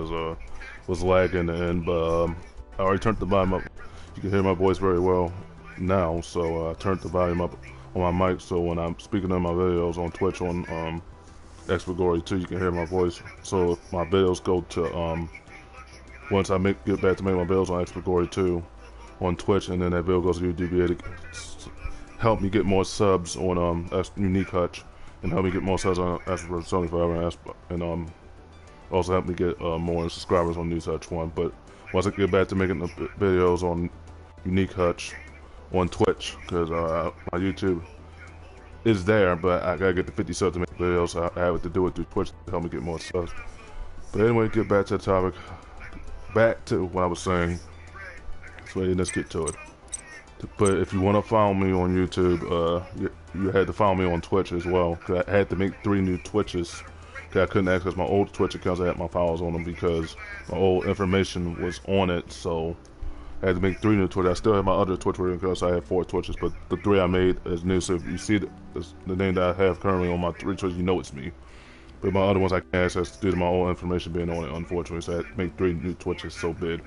because was lagging, and I already turned the volume up. You can hear my voice very well now, so I turned the volume up on my mic, so when I'm speaking in my videos on Twitch on Xplogory 2, you can hear my voice. So if my videos go to once I get back to make my videos on Xplogory 2 on Twitch, and then that video goes to YouTube, it help me get more subs on Unique Hutch, and help me get more subs on Sony Forever, and also help me get more subscribers on News Hutch 1. But once I get back to making the videos on Unique Hutch on Twitch, because my YouTube is there, but I gotta get the 50 subs to make videos, so I have to do it through Twitch to help me get more subs. But anyway, get back to the topic. Back to what I was saying. So let's get to it. But if you want to follow me on YouTube, you had to follow me on Twitch as well. Cause I had to make 3 new Twitches. Cause I couldn't access my old Twitch accounts. I had my files on them because my old information was on it. So I had to make 3 new Twitches. I still have my other Twitch accounts. I have 4 Twitches, but the 3 I made is new. So if you see the name that I have currently on my 3 Twitches, you know it's me. But my other ones I can't access due to my old information being on it, unfortunately. So I had to make 3 new Twitches so big.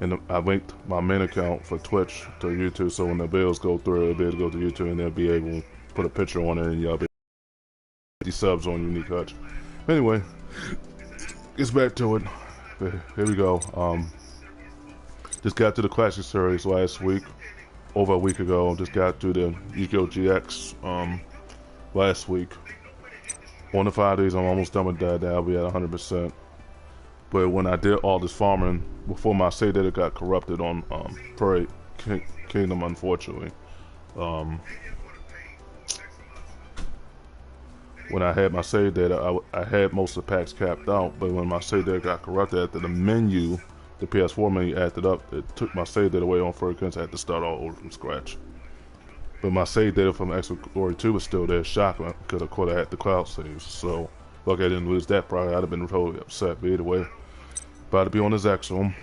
And I linked my main account for Twitch to YouTube, so when the videos go through, it'll be able to go to YouTube, and they'll be able to put a picture on it, and y'all be 50 subs on Unique Hutch. Anyway, gets back to it. Here we go. Just got to the Classic Series last week, over a week ago. Just got to the Yu-Gi-Oh! GX last week. On the 5 days, I'm almost done with that. I'll be at 100%. But when I did all this farming, before my save data got corrupted on Prairie Kingdom, unfortunately, when I had my save data, I had most of the packs capped out. But when my save data got corrupted, after the menu, the PS4 menu acted up, it took my save data away on Furry Kingdom, so I had to start all over from scratch. But my save data from Xplogory 2 was still there, shocking, because of course I had the cloud saves. So, lucky I didn't lose that product. I'd have been totally upset. But either way, about to be on the Zach Zone.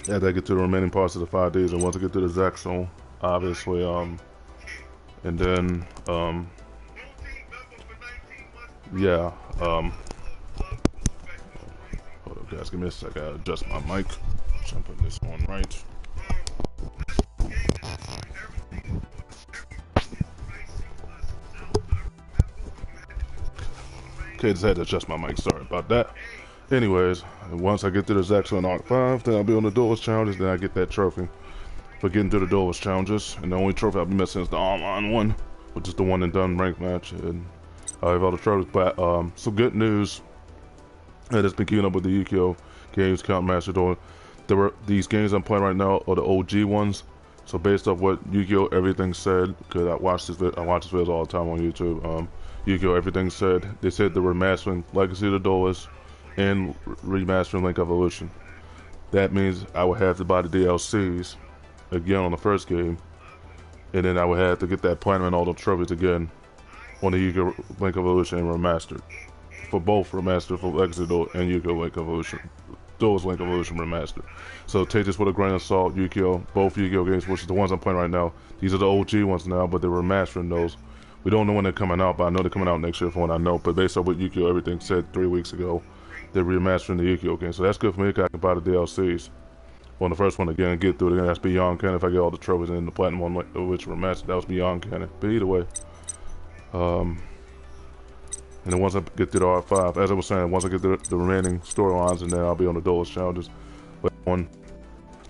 After I get to the remaining parts of the 5 days, and once I get to the Zach Zone, obviously, and then, yeah, hold up guys, give me a sec, I gotta adjust my mic. So I'm putting this on right. Okay, just had to adjust my mic, sorry about that. Anyways, once I get to the Zach Zone Arc 5, then I'll be on the Duelist Challenges, then I get that trophy for getting to the Duelist Challenges. And the only trophy I'll be missing is the online one, which is the one and done ranked match. And I have all the trophies, but some good news. I just been keeping up with the Yu-Gi-Oh! Games Count Master Duel. These games I'm playing right now are the OG ones. So based off what Yu-Gi-Oh! Everything said, because I watch this videos all the time on YouTube. Yu-Gi-Oh! Everything said, they said they were remastering Legacy of the Duelist and remastering Link Evolution. That means I would have to buy the DLCs again on the first game, and then I would have to get that platinum and all the trophies again on the Yu-Gi-Oh! Link Evolution and remastered. For both remastered, for Legacy Duel and Yu-Gi-Oh! Link Evolution. Duel's Link Evolution remastered. So take this with a grain of salt. Yu-Gi-Oh! Both Yu-Gi-Oh! games, which is the ones I'm playing right now, these are the OG ones now, but they're remastering those. We don't know when they're coming out, but I know they're coming out next year from what I know. But based on what Yu-Gi-Oh! Everything said 3 weeks ago, they're remastering the Yu-Gi-Oh! game. So that's good for me because I can buy the DLCs on the first one again and get through it again. That's beyond canon if I get all the trophies, and the platinum one, which remastered, that was beyond canon. But either way, and then once I get to the R5, as I was saying, once I get to the remaining storylines, and then I'll be on the Duelist Challenges. But on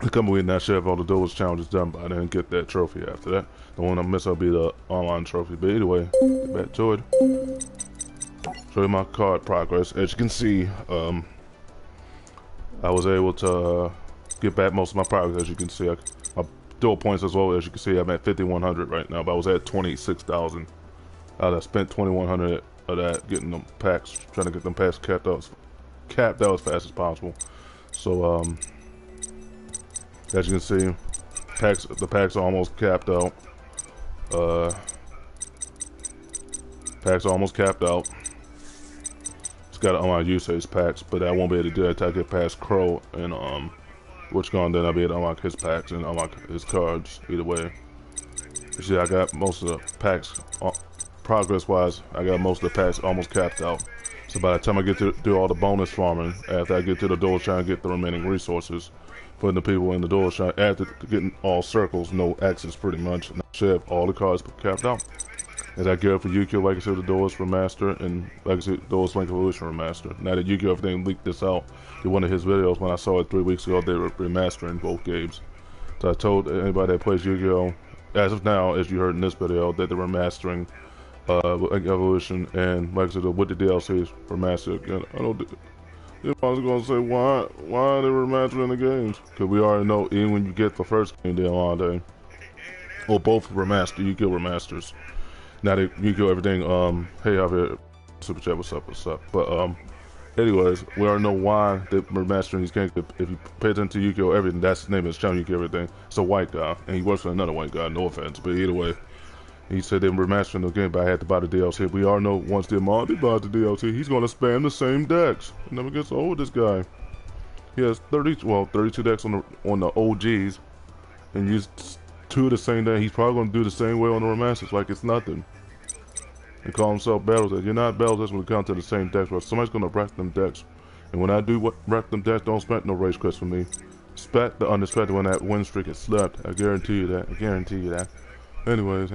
the coming week, I should have all the Duelist Challenges done by then and get that trophy after that. The one I miss will be the online trophy. But either way, get back to it. Show you my card progress. As you can see, I was able to get back most of my progress. As you can see, my dual points as well. As you can see, I'm at 5,100 right now, but I was at 26,000. I spent 2,100 of that getting them packs, trying to get them packs capped out as fast as possible. So, as you can see, the packs are almost capped out. Packs are almost capped out. Just gotta unlock usage packs, but I won't be able to do that until I get past Crow and which gone, then I'll be able to unlock his packs and unlock his cards. Either way, you see, I got most of the packs progress wise. I got most of the packs almost capped out. So by the time I get to do all the bonus farming, after I get to the doors trying to get the remaining resources, putting the people in the doors trying, after getting all circles, no X's pretty much, and I should have all the cards capped out. As I gear up for Yu-Gi-Oh! Legacy of the Doors Remaster and Legacy of the Doors Link Evolution Remaster. Now that Yu-Gi-Oh! Everything leaked this out in one of his videos when I saw it 3 weeks ago, they were remastering both games. So I told anybody that plays Yu-Gi-Oh! As of now, as you heard in this video, that they're remastering Link Evolution and Legacy of the with the DLCs remastered again. I don't. I was gonna say why are they remastering the games? Because we already know even when you get the first game, they're on there. Or both remastered, Yu-Gi-Oh! Remasters. Now that Yu-Gi-Oh! Everything, hey Javier, Super Chat, what's up? But, anyways, we already know why they're remastering these games. If you pay attention to Yu-Gi-Oh! Everything, that's the name of his channel, Yu-Gi-Oh! Everything. It's a white guy, and he works for another white guy, no offense, but either way. He said they were remastering the game, but I had to buy the DLC. We all know once they're modded, they buy the DLC, he's gonna spam the same decks. It never gets old, this guy. He has 32 decks on the OGs, and use 2 of the same day. He's probably gonna do the same way on the remasters, like it's nothing. And call himself Battles. You're not Battles, that's when it comes to the same decks, but somebody's gonna wreck them decks. And when I do wreck them decks, don't spec no race quits for me. Spec the unexpected when that win streak is slept. I guarantee you that. Anyways.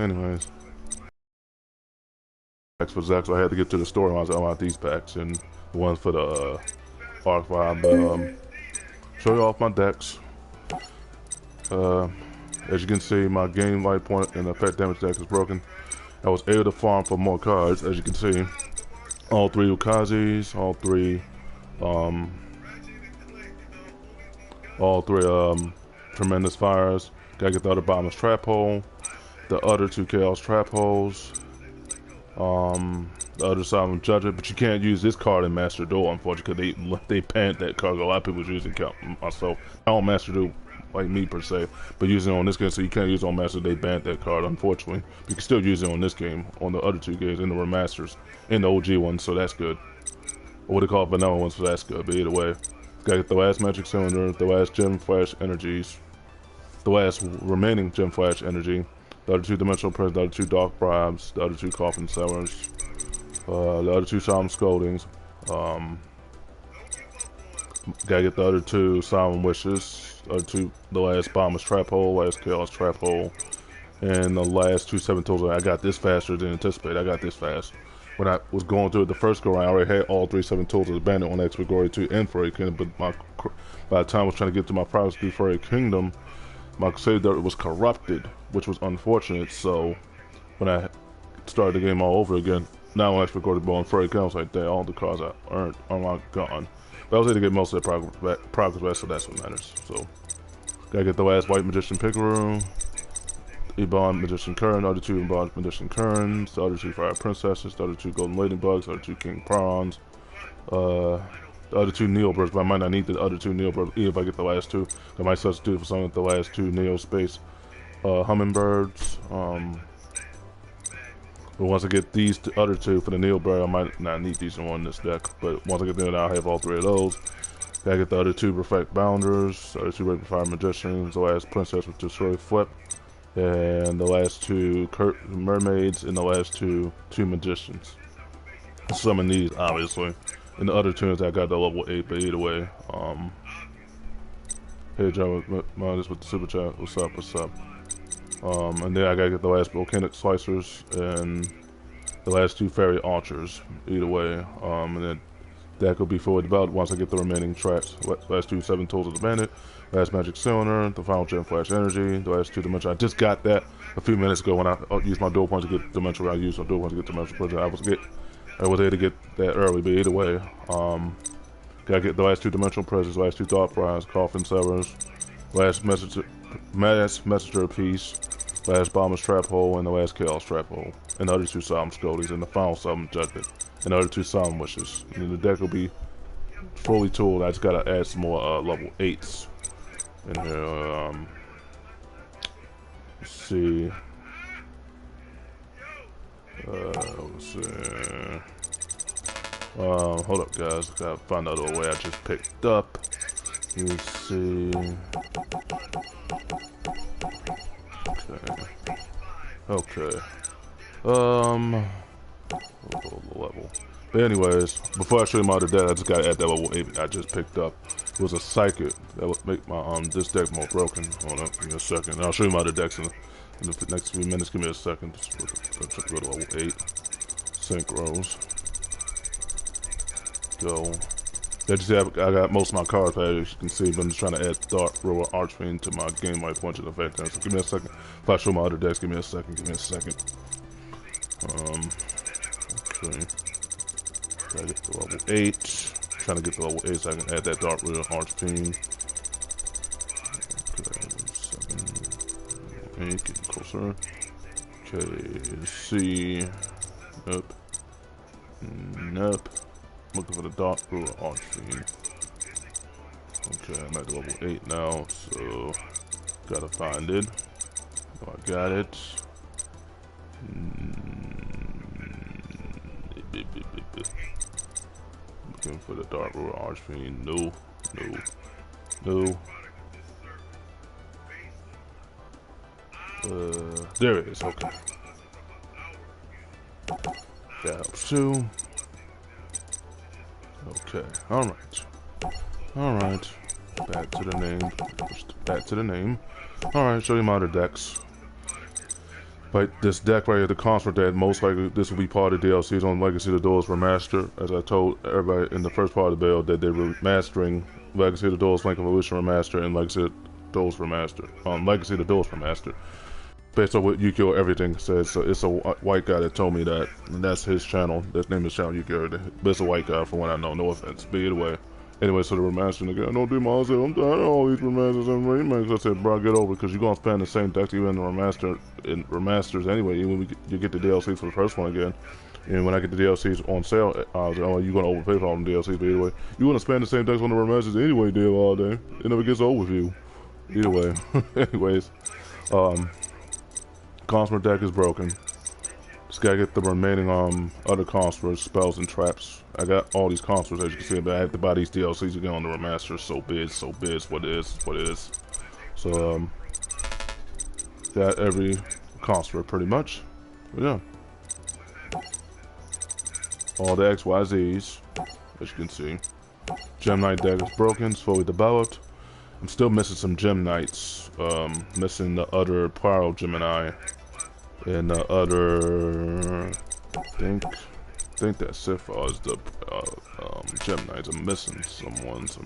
Packs for Zach, so I had to get to the store and I was out these packs and the ones for the Arc 5. But show you off my decks. As you can see, my game light point and effect damage deck is broken. I was able to farm for more cards, as you can see. All 3 Ukazis, all three Tremendous Fires. Gotta get the other Bottomless Trap Hole. The other 2 Chaos Trap Holes. The other Sovereign Judgment, but you can't use this card in Master Duel, unfortunately, because they banned that card. A lot of people was using myself. I don't Master Duel like me per se, but using it on this game, so you can't use it on Master. They banned that card, unfortunately. But you can still use it on this game, on the other 2 games, in the remasters, in the OG ones, so that's good. Or what they call vanilla ones, so that's good. But either way, gotta get the last Magic Cylinder, the last Gem Flash Energies, the last remaining Gem Flash Energy, the other 2 Dimensional Presence, the other 2 Dark Bribes, the other 2 Coffin Sellers, the other 2 Solemn Scoldings, gotta get the other 2 Solemn Wishes, the last Bomber's Trap Hole, last Chaos Trap Hole, and the last 2 Seven Tools. I got this faster than anticipated. I got this fast. When I was going through it the first go around, I already had all 3 Seven Tools of the Bandit on Expert Glory 2 and Furry Kingdom, but by the time I was trying to get to my progress through Furry Kingdom, my Crusader was corrupted, which was unfortunate. So when I started the game all over again, now on Expert Glory Ball and Furry Kingdom, I was like, dang, all the cards I earned are not gone. But I was able to get most of the progress back, so that's what matters. So gotta get the last White Magician Pickeroo, Ebon Magician Kern, the other 2 Ebon Magician Kerns, the other 2 Fire Princesses, the other 2 Golden Ladybugs, the other 2 King Prawns, the other 2 Neo Birds, but I might not need the other 2 Neo Birds even if I get the last 2. I might substitute for some of the last 2 Neo Space Hummingbirds. But once I get these other 2 for the Neo Bird, I might not need these in this deck. But once I get them, I'll have all 3 of those. Gotta get the other 2 Reflect Bounders, the other 2 Raven Fire Magicians, the last Princess with Destroy Flip, and the last 2 Mermaids, and the last 2 Magicians. Summon these, obviously. And the other 2s I got the level 8, but either way. Hey John, this with the Super Chat. What's up? And then I gotta get the last Volcanic Slicers and the last 2 Fairy Archers. Either way, and then that could be fully developed once I get the remaining tracks. Last 2 Seven Tools of the Bandit, last Magic Cylinder, the final Gem Flash Energy, the last 2 Dimension. I just got that a few minutes ago when I used my dual points to get Dimensional. I used my dual points to get Dimensional Prison. I was able to get that early, but either way, gotta get the last 2 Dimensional Presents, last 2 Dark Bribes, Coffin Sellers, last Messenger Piece, last Bomber's Trap Hole, and the last Chaos Trap Hole, and the other 2 Solemn Scoldings, and the final Solemn Judgment, and the other 2 Solemn Wishes. And then the deck will be fully tooled. I just gotta add some more level 8s in here. Let's see. Let's see. Hold up, guys. Gotta find out the way I just picked up. Let's see. Okay. Level. But anyways, before I show you my other deck, I just gotta add that level 8 I just picked up. It was a psychic that would make my this deck more broken. Hold on, give me a second. And I'll show you my other decks in the next few minutes. Give me a second. Just go to level 8. Synchros. Go. I just have, I got most of my cards packed, as you can see, but I'm just trying to add Dark Rower Archfiend to my game white punch and effect. So give me a second. If I show my other decks, give me a second. Okay. Gotta get to level 8. Trying to get to level 8 so I can add that Dark Rower Archfiend. Okay, 7, 8, getting closer. Okay, C. Nope. Nope. Looking for the Dark Rower Archfiend. Okay, I'm at level 8 now, so gotta find it. Oh, I got it. Looking for the Dark Rower Archfiend. No. There it is. Okay. That helps too. Okay. Alright. Back to the name. Alright, show you my other decks. But this deck right here, the Consort deck, most likely this will be part of the DLCs on Legacy of the Duels Remaster. As I told everybody in the first part of the build, that they're remastering Legacy of the Duels Link Evolution Remaster and Legacy of the Duels Remaster. Legacy of the Duels Remaster. Based on what Yukio Everything says, so it's a white guy that told me that, and that's his channel. His name is Channel Yukio Everything. But it's a white guy from what I know, no offense. But either way. Anyway, so the remastering again. Don't do my I said, I'm tired of all these remasters and remakes. I said, bro, get over it, because you're going to spend the same deck even in the remasters anyway. Even when you get the DLCs for the first one again. And when I get the DLCs on sale, I was like, oh, you're going to overpay for all the DLCs. But either way, you're going to spend the same decks on the remasters anyway, deal all day. It never gets old with you. Either way. Anyways. Consort deck is broken. Just gotta get the remaining other Consorts, spells, and traps. I got all these Consorts, as you can see, but I had to buy these DLCs to get on the remaster. So big, what it is. So got every Consort pretty much. But yeah. All the XYZs, as you can see. Gem Knight deck is broken, it's fully developed. I'm still missing some Gem Knights. Missing the other Pyro Gemini. And the other, I think that Sifar is the Gem Knights. I'm missing some ones.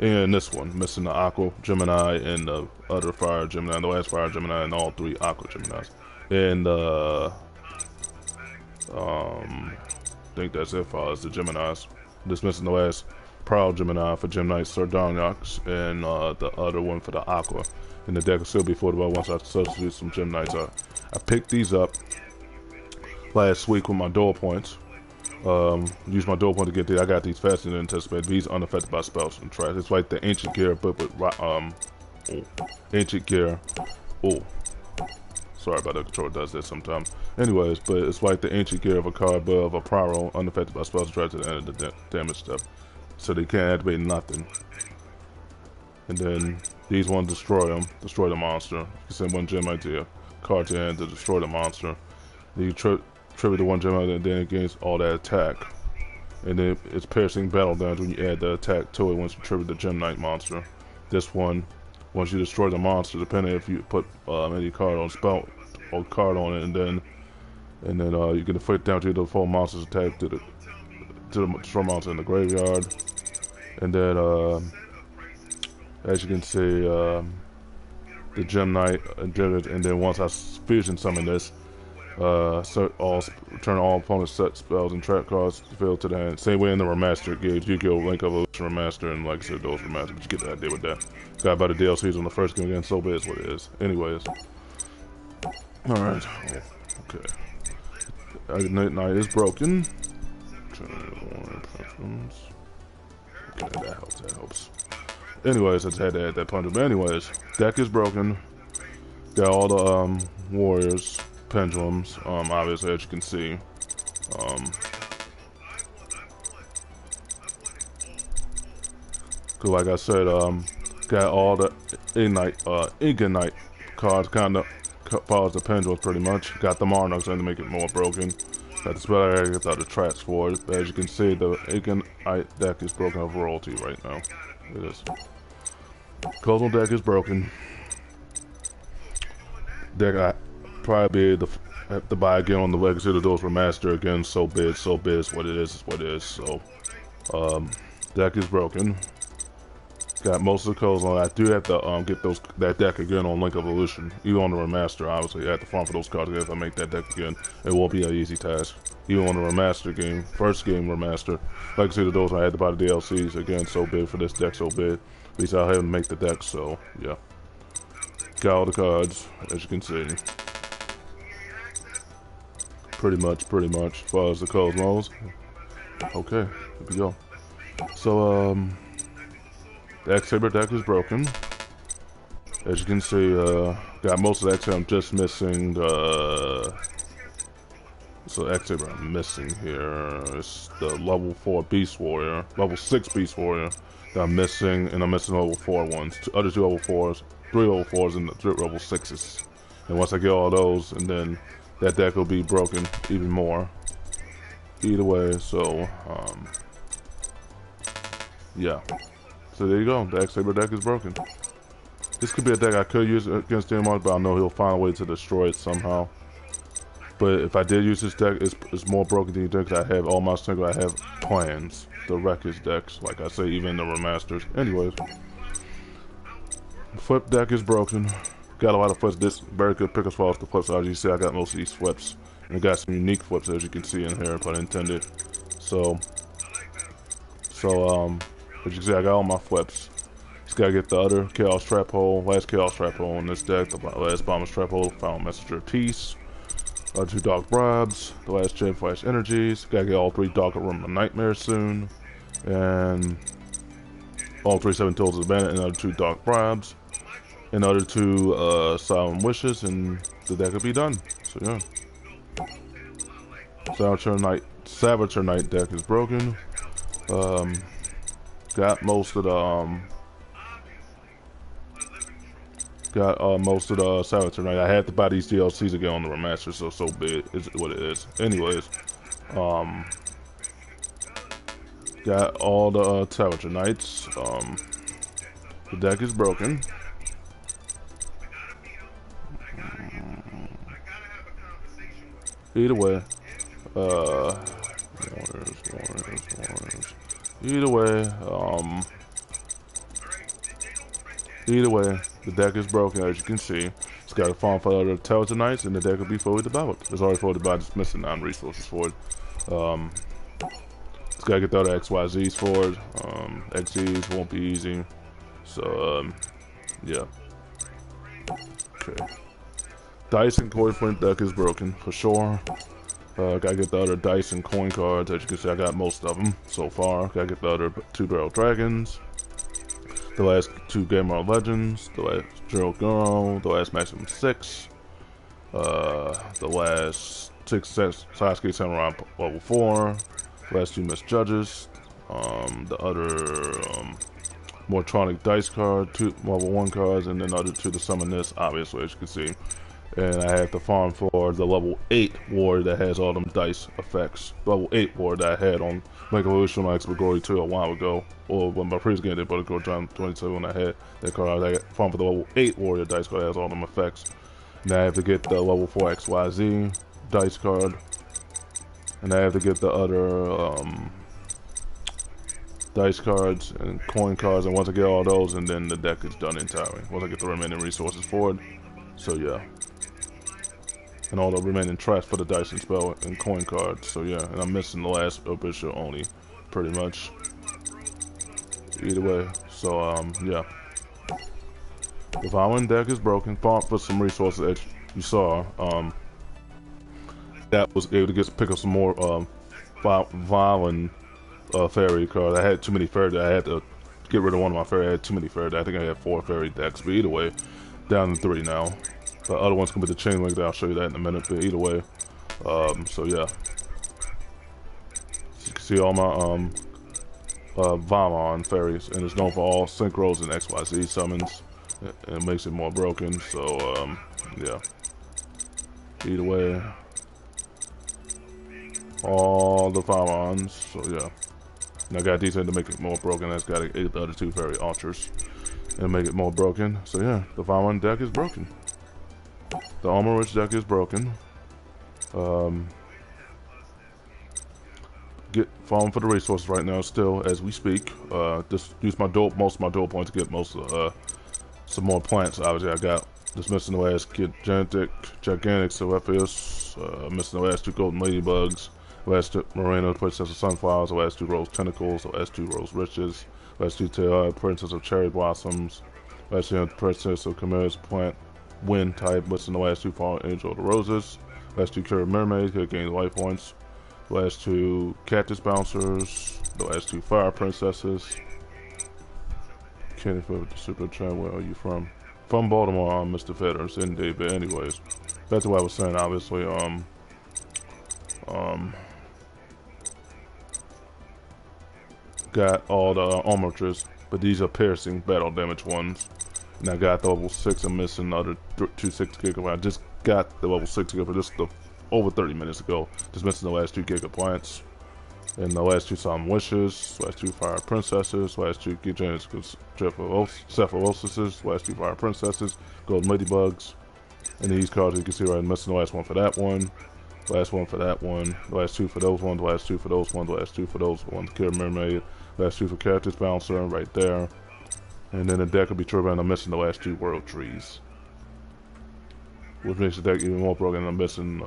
And this one, missing the Aqua Gemini and the other Fire Gemini, the last Fire Gemini, and all 3 Aqua Geminis. And I think that's Sifar is the Geminis. Just missing the last Proud Gemini for Gem Knight Sardonyx and the other one for the Aqua. And the deck will still be fortified once I substitute some Gem Knights. I picked these up last week with my dual points. Used my dual point to get these. I got these faster than anticipated. These unaffected by spells and traps. It's like the Ancient Gear, but with Ancient Gear. Oh, sorry about that. Controller does this sometimes. Anyways, but it's like the Ancient Gear of a card, but of a Pyro, unaffected by spells and traps at the end of the damage step. So they can't activate nothing. And then these ones destroy the monster. You can send 1 gem right to your card to your hand to destroy the monster. Then you tribute the 1 gem out and then it gains all that attack. And then it's piercing battle damage when you add the attack to it once you tribute the Gem Knight monster. This one, once you destroy the monster, depending if you put any card on spell or card on it, and then you can inflict damage to the full monster's attack to the destroy monster in the graveyard. And then as you can see, the Gem Knight and then once I fusion summon this, turn all opponents' set spells and trap cards fill to the hand. Same way in the remaster gauge, Yu-Gi-Oh! Link Evolution Remaster and like I said, those remaster, but you get the idea with that. Got about the DLCs on the first game again, so big is what it is. Anyways. Alright. Okay. Night is broken. Okay, that helps. Anyways, I just had to add that punch. But anyways, deck is broken. Got all the warriors, pendulums, obviously as you can see. Cause like I said, got all the Ignite cards, kinda powers the pendulums pretty much. Got the Monarchs in to make it more broken. Got the spell, I gotta get the other tracks for it. But as you can see, the Ignite deck is broken of royalty right now. It is. Cosmo deck is broken. Deck I probably have to buy again on the Legacy of the Duels Remaster again. So big is what it is what it is. So, deck is broken. Got most of the codes on. I do have to get that deck again on Link Evolution. Even on the remaster, obviously, I have to farm for those cards again. If I make that deck again, it won't be an easy task. Even on the remaster game, first game remaster, like I said, those I had to buy the DLCs again. So big for this deck, so big. At least I'll have to make the deck. So yeah, got all the cards as you can see. Pretty much. As far as the cosmos. Okay, here we go. So the X-Saber deck is broken. As you can see, got most of the X-Saber. I'm just missing the... So X-Saber I'm missing here. It's the level 4 Beast Warrior. Level 6 Beast Warrior that I'm missing. And I'm missing level 4 ones. Other 2 level 4s. 3 level 4s and 3 level 6s. And once I get all those, and then that deck will be broken even more. Either way, so... yeah. So there you go. The X-Saber deck is broken. This could be a deck I could use against Demon, but I know he'll find a way to destroy it somehow. But if I did use this deck, it's more broken than you think. I have all my single. I have plans to wreck his decks. Like I say, even the remasters. Anyways, flip deck is broken. Got a lot of flips. This very good pick as far as the flips. As you see, I got most of these flips, and it got some unique flips as you can see in here, if I intended. So as you can see, I got all my flips. Just gotta get the other Chaos Trap Hole, last Chaos Trap Hole in this deck, the last Bomber's Trap Hole, Final Messenger of Peace, 2 Dark Bribes, the last Gen Flash Energies, gotta get all 3 Dark Room of Nightmares soon, and all 3 7 Tools of the Bandit, and other 2 Dark Bribes, and other 2 Solemn Wishes, and the deck will be done. So yeah. Savager Knight deck is broken. Got most of the most of the Savager Knight. I had to buy these DLCs again on the remaster, so big is what it is. Anyways, got all the Savager Knights. The deck is broken. Either way, Either way, the deck is broken as you can see. It's got a farm for other Savager Knights, and the deck will be fully developed. It's already fully developed, just missing 9 resources for it. It's gotta get the other XYZs for it. XZs won't be easy. So, yeah. Okay. Dice and Coin Flint deck is broken, for sure. Gotta get the other dice and coin cards. As you can see, I got most of them so far. Gotta get the other 2 Barrel Dragons, the last 2 Gamer Legends, the last Zero Girl, the last Maximum 6, the last 6 Sasuke Samurai level 4, the last 2 Misjudges, the other Mortronic dice card, 2 level 1 cards, and then other 2 to summon this, obviously, as you can see. And I have to farm for the level 8 warrior that has all them dice effects. Level 8 warrior that I had on Mega Evolution on Expert Glory 2 a while ago. Or when my previous game did, but Go John 22 when I had that card. I farmed for the level 8 warrior dice card that has all them effects. Now I have to get the level 4 XYZ dice card. And I have to get the other dice cards and coin cards. And once I get all those, and then the deck is done entirely. Once I get the remaining resources for it. So yeah. And all the remaining trash for the dice and spell and coin cards. So yeah, and I'm missing the last official only, pretty much. Either way, so yeah. The following deck is broken. Farm for some resources that you saw. That was able to pick up some more violent fairy cards. I had too many fairy. I had to get rid of one of my fairy. I had too many fairy. I think I had 4 fairy decks. But either way, down to 3 now. The other one's gonna be the chain link. I'll show you that in a minute. But either way, so yeah, so you can see all my Vamon fairies, and it's known for all synchros and XYZ summons, and it makes it more broken. So yeah, either way, all the firearms. So yeah, and I got these in to make it more broken. That's got the other two fairy archers and make it more broken. So yeah, the firearm deck is broken. The armor rich deck is broken. Get farming for the resources right now still as we speak. Just use my most of my dual points to get most of some more plants. Obviously I got just missing the last gigantic Celestius, missing the last 2 golden ladybugs, the last 2 Moreno princess of sunflowers, the last 2 rose tentacles, the last 2 rose riches, the last 2 princess of cherry blossoms, the last 2 princess of chimeras plant wind type, missing the last 2 fallen angel of the roses, the last 2 cured mermaids, who gain life points, the last 2 cactus bouncers, the last 2 fire princesses. Can't with the super chat. Where are you from? From Baltimore, Mr. Fetters, indeed. But anyways, back to what I was saying. Obviously, got all the armatures, but these are piercing battle damage ones. And I got the level 6. I'm missing another 2 6 gigabytes. I just got the level 6 gigabytes just over 30 minutes ago. Just missing the last 2 gigabytes. And the last 2 Solemn Wishes, last 2 Fire Princesses, last 2 Gigantic Cephalosises, last 2 Fire Princesses, Golden Ladybugs. And these cards you can see right, missing the last one for that one, last one for that one, the last 2 for those ones, the last 2 for those ones, the last 2 for those ones, Killer Mermaid, last 2 for Cactus Bouncer right there. And then the deck will be turbine. I'm missing the last 2 World Trees, which makes the deck even more broken. I'm missing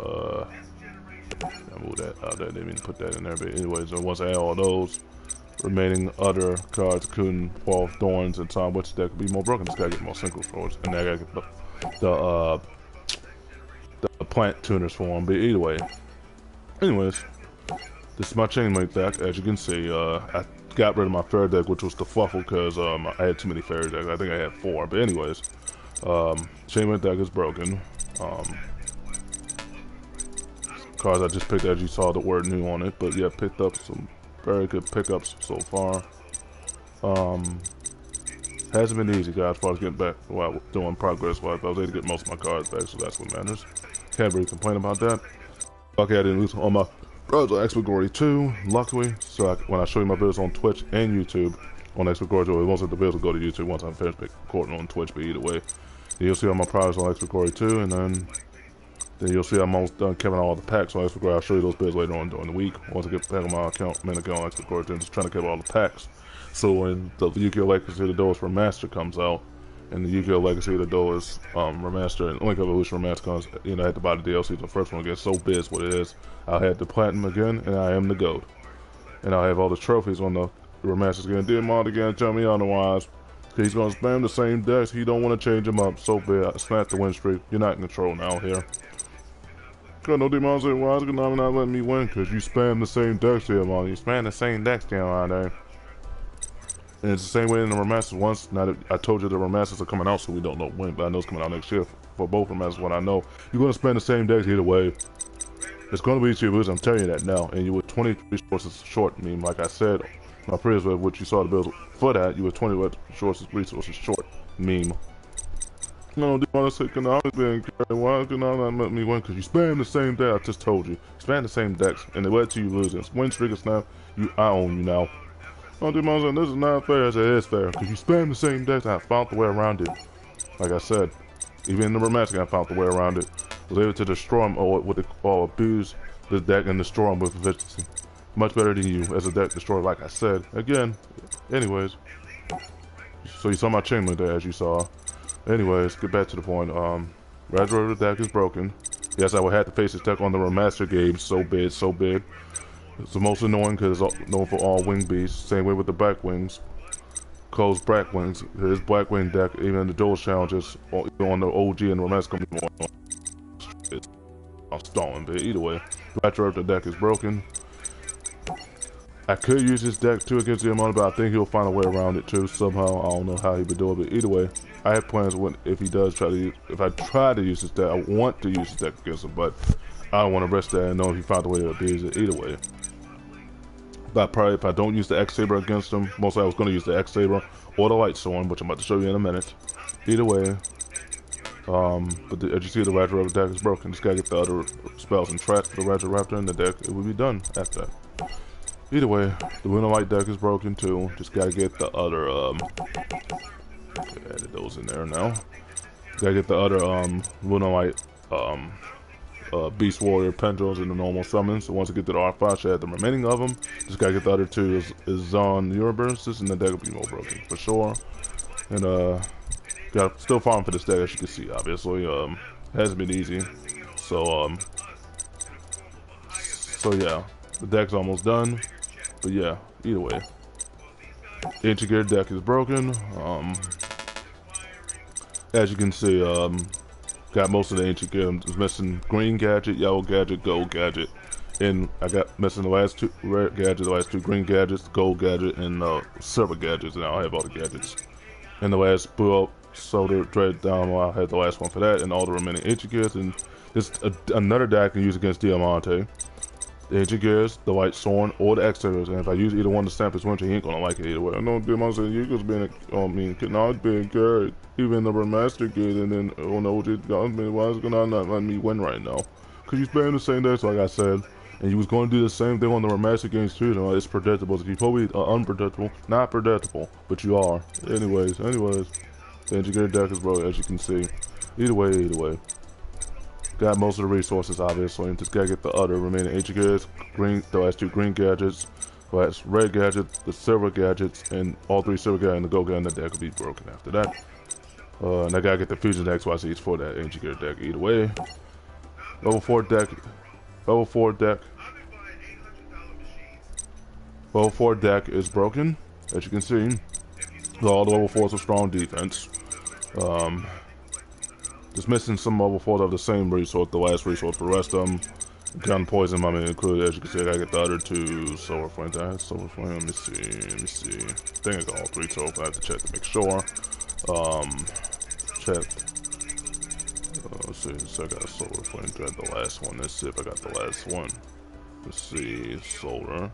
I moved that out there, didn't even put that in there, but anyways, once I add all those remaining other cards, including Wall of Thorns and Time Witch, that could be more broken. Just gotta get more synchro swords, and I gotta get the plant tuners for them. But either way, anyways, this is my chainlink deck. As you can see, I got rid of my fairy deck, which was the Fluffle, because I had too many fairy decks. I think I had 4, but anyways, chainlink deck is broken. Cards I just picked, as you saw the word new on it, but yeah, picked up some very good pickups so far. Hasn't been easy, guys, as far as getting back while doing progress wise. I was able to get most of my cards back, so that's what matters. Can't really complain about that. Okay, I didn't lose all my cards on Expert Glory 2, luckily. So when I show you my videos on Twitch and YouTube on Expert Glory 2, most of the videos will go to YouTube once I'm finished recording on Twitch, but either way, you'll see all my progress on Expert Glory 2, and then you'll see I'm almost done covering all the packs on Expert Glory. I'll show you those bids later on during the week. Once I get back on my account, main account on Expert Glory 2, I'm just trying to cover all the packs. So when the Yu-Gi-Oh! Legacy of the Duelist Remaster comes out, and the Yu-Gi-Oh! Legacy of the Duelist Remaster and Link Evolution Remaster comes, you know, I had to buy the DLC. The first one gets so big is what it is. I'll have the Platinum again, and I am the GOAT. And I'll have all the trophies on the Remasters again. Did mod again, tell me otherwise. He's gonna spam the same decks. He don't want to change them up. So bad. I snapped the win streak. You're not in control now here. Got no demons say, why is Konami not letting me win? Because you spam the same decks here, man. You spam the same decks down out there. And it's the same way in the remasters. Once, now that I told you the remasters are coming out, so we don't know when, but I know it's coming out next year for both remasters. What I know, you're going to spend the same decks either way. It's going to be easy to lose, I'm telling you that now. And you were 20 resources short. I mean, like I said, my previous video, which you saw the bills for that, you were 20 resources short. Meme. No, do you want to say Konami's being carried? Why could not let me win? Because you spam the same deck. I just told you. Spam the same decks, and they led to you losing. Win streak is now. I own you now. Oh, dude, this is not fair. I said it is fair. Because you spam the same decks, and I found the way around it. Like I said, even in the remaster, I found the way around it. I was able to destroy them, or what they call abuse the deck and destroy them with efficiency. Much better than you as a deck destroyer, like I said. Again, anyways. So you saw my chain link there, as you saw. Anyways, get back to the point. Retro deck is broken. Yes, I would have to face this deck on the remaster game. So big, so big. It's the most annoying because it's known for all wing beasts. Same way with the back wings. Closed black wings. His black wing deck, even the dual challenges on the OG and the remaster coming on. I'm stalling, but either way, retro the deck is broken. I could use this deck too against the amount, but I think he'll find a way around it too somehow. I don't know how he would do it, but either way, I have plans when if he does try to use, if I try to use this deck, I want to use this deck against him, but I don't want to risk that and know if he found a way to abuse it either way. But probably if I don't use the X-Saber against him, mostly I was going to use the X-Saber or the Light Sword, which I'm about to show you in a minute. Either way, But as you see, the Raptor deck is broken. Just gotta get the other spells and traps for the Raptor in the deck. It will be done after that. Either way, the Lunar Light deck is broken too. Just gotta get the other, added those in there now. Gotta get the other, Lunar Light, Beast Warrior Pendulums in the normal summons. So once I get to the R5, I should have the remaining of them. Just gotta get the other two is on Universes, and the deck will be more broken for sure. And got still farming for this deck, as you can see. Obviously, hasn't been easy. So yeah, the deck's almost done. But yeah, either way, the Ancient Gear deck is broken. As you can see, got most of the Ancient Gear. I'm just missing green gadget, yellow gadget, gold gadget, and I got missing the last two red gadgets, the last two green gadgets, gold gadget, and silver gadgets, and I'll have all the gadgets. And the last blue soda dread down, I had the last one for that, and all the remaining Ancient Gears, and just another deck I can use against Diamante. The Ancient Gears, the White Sword, or the X-Series, and if I use either one to stamp his winter, he ain't gonna like it either way. I know Diamante Eagles being not being good, even the remastered good, and then oh no, why is gonna not let me win right now? Cause you playing the same deck, like I said, and you was going to do the same thing on the remastered games too. You know, it's predictable. So you probably unpredictable, not predictable, but you are. Anyways, the Ancient Gear deck is broken, as you can see. Either way. Got most of the resources, obviously, and just gotta get the other remaining Ancient Gears, the last two green gadgets, the last red gadget, the silver gadgets, and all three silver gadgets and the gold gadget in the deck will be broken after that. And I gotta get the fusion XYZs for that Ancient Gear deck. Either way, level 4 deck is broken, as you can see. All the level 4s are strong defense. Just missing some level 4s of the same resource, the last resource for the rest of them. Gun poison mummy included, as you can see. I gotta get the other two silver flames. I had silver flame. Let me see. I think I got all three total, but I have to check to make sure. Check. Let's see. So I got a silver flame. Dread the last one. Let's see if I got the last one. Let's see. Solar.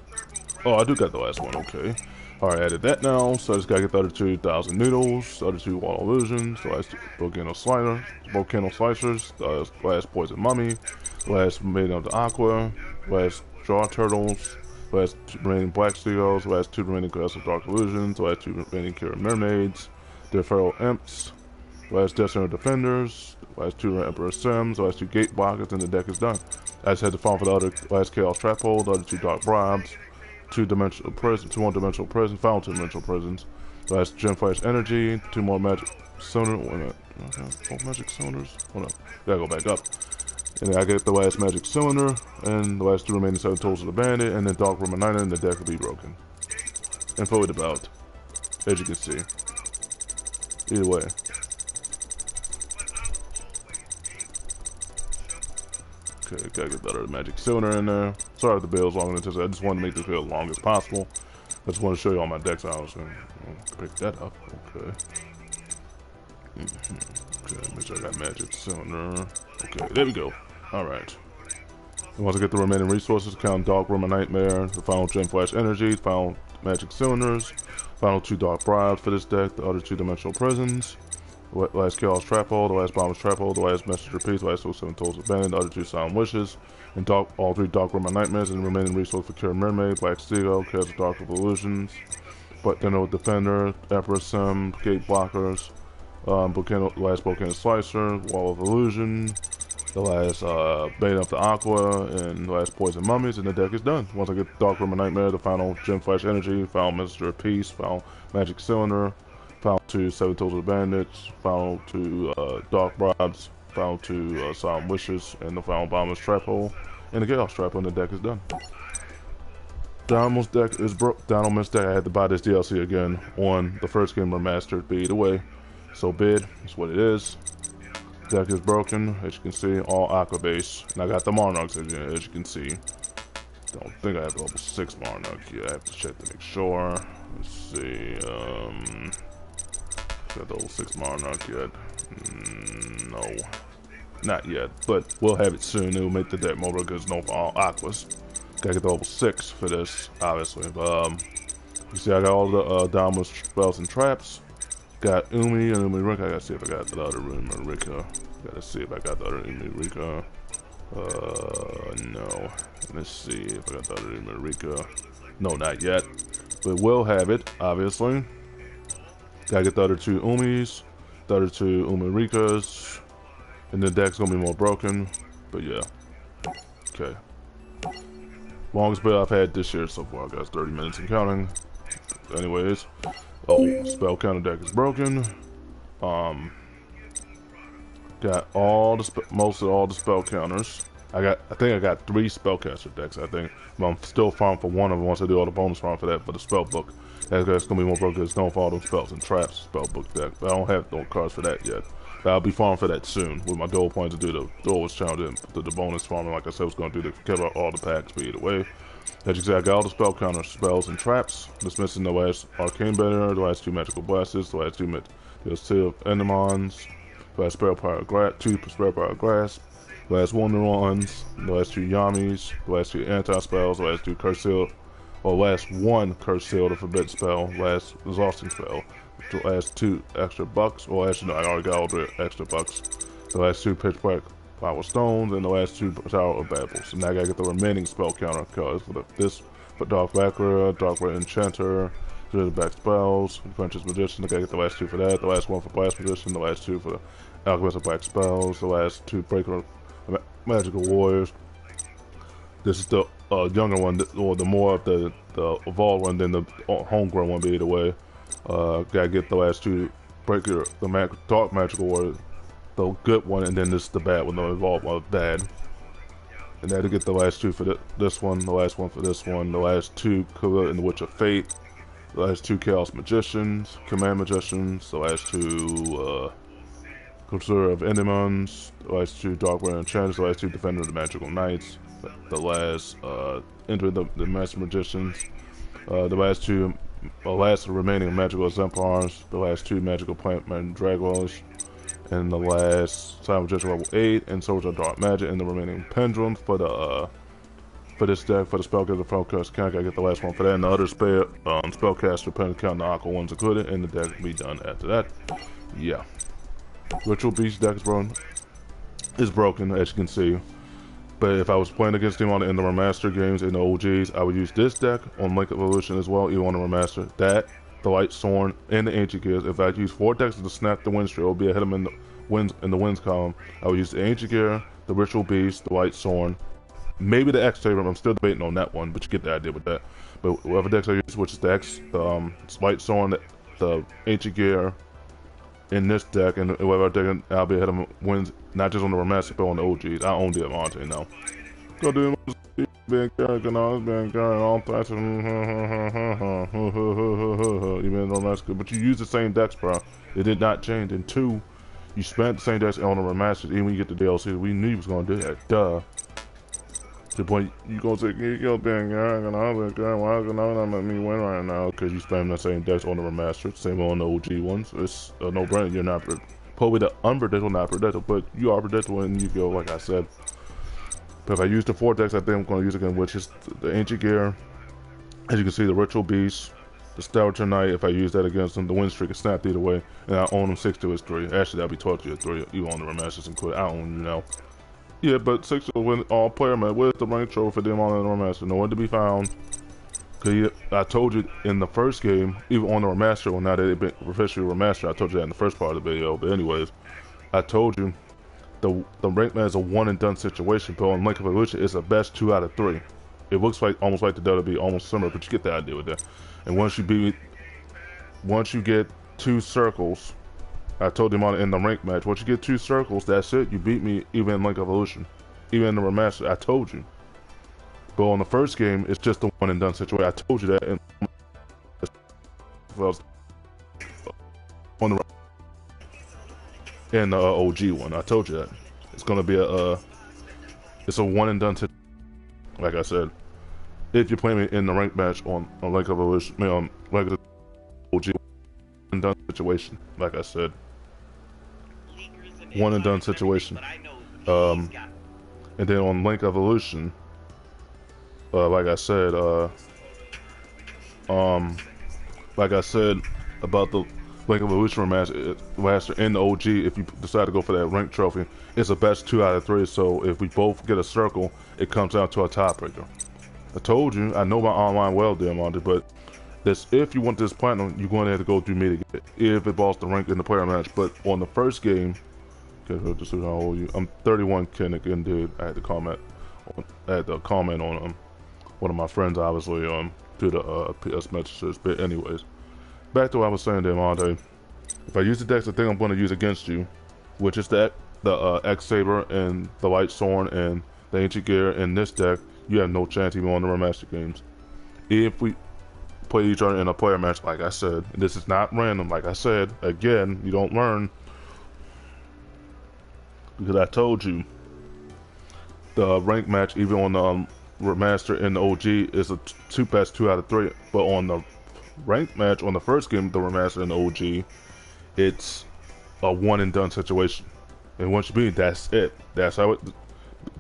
Oh, I do got the last one. Okay. Alright, added that now, so I just gotta get the other 2,000 noodles, the other two wall illusions, the last two volcano slicers, the last poison mummy, the last maiden of the aqua, the last jaw turtles, the last two remaining black seagulls, the last two remaining glass of dark illusions, the last two remaining Kira mermaids, the feral imps, the last Destiny defenders, the last two Emperor Sims, the last two gate blockers, and the deck is done. I just had to farm for the other last chaos trap hole, the other two dark bribes, two one-dimensional prison, final 2-dimensional prisons. Last Gem Flash Energy, two more magic cylinder. Wait a minute. Okay, 4 magic cylinders. Hold up. Gotta go back up. And then I get the last magic cylinder, and the last two remaining 7 tools of the bandit, and then Dark Room Nine, and the deck will be broken. And fully developed, as you can see. Either way. Okay, gotta get the other magic cylinder in there. Sorry if the bill's longer than this. I just wanted to make this video as long as possible. I just want to show you all my decks. I was going to pick that up. Okay. Okay, make sure I got magic cylinder. Okay, there we go. Alright. And once I get the remaining resources, count Dark Room of Nightmare, the final Gem Flash Energy, final magic cylinders, final 2 dark bribes for this deck, the other 2-dimensional prisons, the last Chaos Trap Hole, the last Bomber's Trap Hole, the last Messenger Piece, the last 7 Tools of Bandit, the other 2 Silent Wishes, and all 3 Dark Room of Nightmares, and the remaining resource for Kira Mermaid, Black Seagull, Chaos of Dark of Illusions, but then with Defender, Emperor Sim, Gate Blockers, last Volcano Slicer, Wall of Illusion, the last Bait of the Aqua, and the last Poison Mummies, and the deck is done. Once I get Dark Room of Nightmare, the final Gem Flash Energy, final Messenger of Peace, final Magic Cylinder, final 2 7 Tools of Bandits, final 2 Dark Bribes, final 2 Silent Wishes, and the final Bomber's Trap Hole, and the Chaos Trap Hole, and the deck is done. Downmost deck is broke. Downmost deck, I had to buy this DLC again on the first game remastered, but either way, so bid is what it is. Deck is broken, as you can see, all Aqua base, and I got the Monarchs again, as you can see. Don't think I have level 6 Monarch yet. I have to check to make sure. Let's see. Got the level 6 Monarch yet? No, not yet. But we'll have it soon. It will make the deck more because no all Aquas. Gotta get the level 6 for this, obviously. But you see, I got all the downward spells and traps. Got Umi and Umi Rika. I gotta see if I got the other Umi Rika. Gotta see if I got the other Umi Rika. No. Let's see if I got the other Umi Rika. No, not yet. But we'll have it, obviously. Gotta get the other 2 Umis, the other 2 Umi Rikas, and the deck's gonna be more broken. But yeah. Okay. Longest build I've had this year so far, guys. 30 minutes and counting. Anyways. Oh, spell counter deck is broken. Got all the most of all the spell counters. I think I got 3 spellcaster decks. I think, but I'm still farming for one of them once I do all the bonus farm for that for the spell book. That's gonna be more broken. It's don't fall them spells and traps spell book deck. But I don't have no cards for that yet. But I'll be farming for that soon with my dual points to do the duelist challenge and the bonus farming. Like I said, I was gonna do to cover all the packs. But either way. As you can see, I got all the spell counter spells and traps. Just missing the last Arcane Bender, the last 2 magical blasts, the last 2 Endermons, the last Spare Power Grass, 2 Spare Power Grass, the last Wonder Ones, the last 2 Yamis, the last 2 anti-spells, the last 2 Curse Seal, or last 1 Curse Seal, the Forbidden Spell, last Exhausting Spell, the last 2 extra bucks, or actually no, I already got all the extra bucks, the last 2 Pitch Black Power Stones, and the last 2 Tower of Babel. So now I gotta get the remaining spell counter cards for Dark Backra, Dark Red Enchanter, the back spells, Adventurous Magician. I gotta get the last 2 for that, the last 1 for Blast Magician, the last 2 for Alchemist of Black Spells, the last 2 Breaker Magical Warriors. This is the younger one, or the more of the evolved one than the homegrown one, be either way. Gotta get the last 2 Breaker, the Dark Magical Warriors. The good one, and then this is the bad one, the evolved one, bad. And then to get the last 2 for this one, the last 1 for this one, the last 2 Kula and the Witch of Fate, the last 2 Chaos Magicians, Command Magicians, the last 2 Consular of Endermons, the last 2 Dark Red Enchanters, the last 2 Defender of the Magical Knights, the last Enter the Master Magicians, the last remaining Magical Exemplars, the last 2 Magical Plant Mandragoras, and the last Silent Magician level 8, and Soldier of Dark Magic, and the remaining Pendulums for this deck, for the Spellcaster Spellcaster count. I get the last one for that, and the other Spellcaster pen count, the Aqua ones included, and the deck will be done after that. Yeah. Ritual Beast deck is broken, as you can see. But if I was playing against him in the remaster games, in the OGs, I would use this deck on Link Evolution as well, even on the remaster. That, the Light Soren, and the Ancient Gears. If I use 4 decks to snap the win streak, it will be ahead of him in the wins column. I would use the Ancient Gear, the Ritual Beast, the Light Soren, maybe the X Saber. I'm still debating on that one, but you get the idea with that. But whatever decks I use, which is the Light Soren, the Ancient Gear, in this deck, and whatever deck I'll be ahead of him wins, not just on the remaster, but on the OGs. I own Diamante now. Go do being carrying all types of even though that's good. But you use the same decks, bro. It did not change. And 2, you spent the same decks on the remasters. Even when you get the DLC, we knew you was gonna do that. Duh. To the point you gonna say you're being carrying and I've been carrying. Why can I not let me win right now? Because you spend the same decks on the remaster, same on the OG ones. It's a no-brainer. You're not probably the unpredictable, not predictable, but you are predictable and you go like I said. But if I use the 4 decks, I think I'm going to use again, which is the Ancient Gear. As you can see, the Ritual Beast, the Stellar Knight. If I use that against them, the win streak is snapped either way. And I own them 6 to his 3. Actually, that'll be 12 to his 3. You own the remasters included. I own you now. Yeah, but 6 to win all player man. Where's the rank trophy for them on the remaster? Nowhere to be found. Cause I told you in the first game, even on the remaster, or now that it's been officially remastered, I told you that in the first part of the video. But anyways, I told you. The rank man is a one and done situation, but on Link Evolution, it's a best 2 out of 3. It looks like almost like the WWE, almost similar, but you get the idea with that. And once you get 2 circles, I told him in the rank match, once you get 2 circles, that's it. You beat me even in Link Evolution, even in the remaster. I told you. But on the first game, it's just a one and done situation. I told you that in the OG one. I told you that it's gonna be it's a one and done situation. Like I said, if you play me in the rank match on Link Evolution, like the OG one and done situation. Like I said, one and done situation. And then on Link Evolution, like I said about Blink Evolution Remaster in the OG, if you decide to go for that rank trophy, it's a best 2 out of 3. So if we both get a circle, it comes down to a tiebreaker. I told you, I know my online well, Diamante, but this, if you want this platinum, you're going to have to go through me to get it. If it falls the rank in the player match, but on the first game, just how old you? I'm 31, Kennick, and dude, I had to comment on one of my friends, obviously, to the PS messages. But anyways, back to what I was saying, Diamante. If I use the decks, I think I'm going to use against you, which is the X Saber and the Light Sword and the Ancient Gear in this deck. You have no chance even on the remaster games. If we play each other in a player match, like I said, and this is not random, like I said, again, you don't learn, because I told you, the rank match, even on the remaster and the OG, is a best 2 out of 3, but on the ranked match, on the first game, the remaster and the OG, it's a one and done situation, and once you beat, that's it. That's how it.